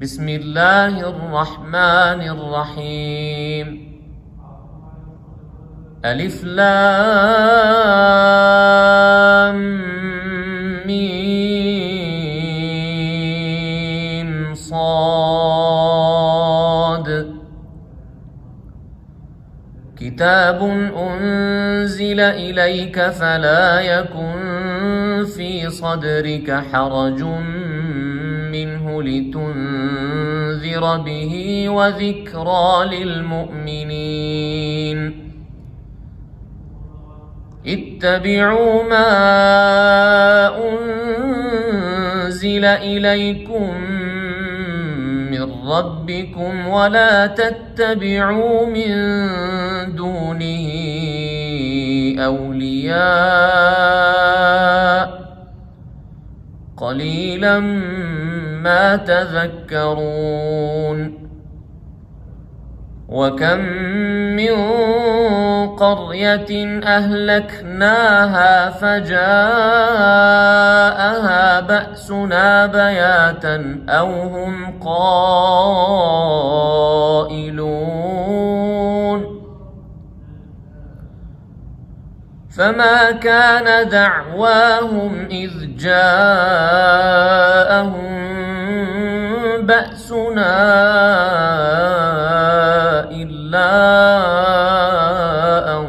بسم الله الرحمن الرحيم. ألف لام ميم صاد. كتاب أنزل إليك فلا يكن في صدرك حرج منه لتنذر به وذكرى للمؤمنين. اتبعوا ما أنزل إليكم من ربكم ولا تتبعوا من دونه أولياء قليلا ما تذكرون. وكم من قرية أهلكناها فجاءها بأسنا بياتا أو هم قائلون. فما كان دعواهم إذ جاءهم بأسنا إلا أن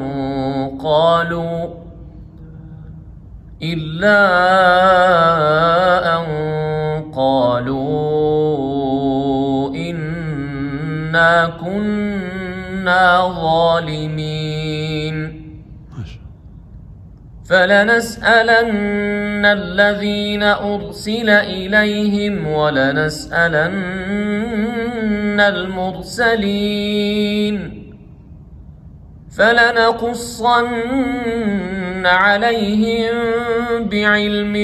قالوا إنا كنا ظالمين. فلنسألن الذين أرسل إليهم ولنسألن المرسلين. فلنقصن عليهم بعلم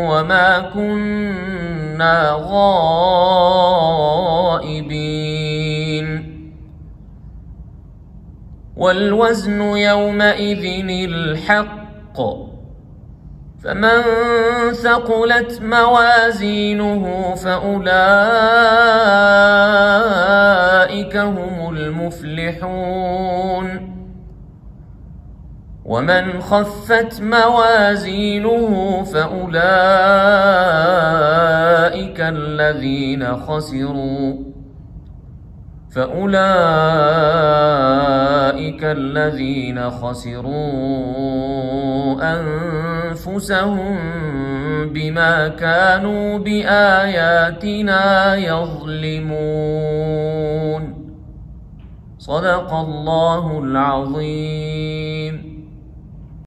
وما كنا غائبين. والوزن يومئذ الحق. فمن ثقلت موازينه فأولئك هم المفلحون. ومن خفت موازينه فأولئك الذين خسروا أنفسهم بما كانوا بآياتنا يظلمون. صدق الله العظيم.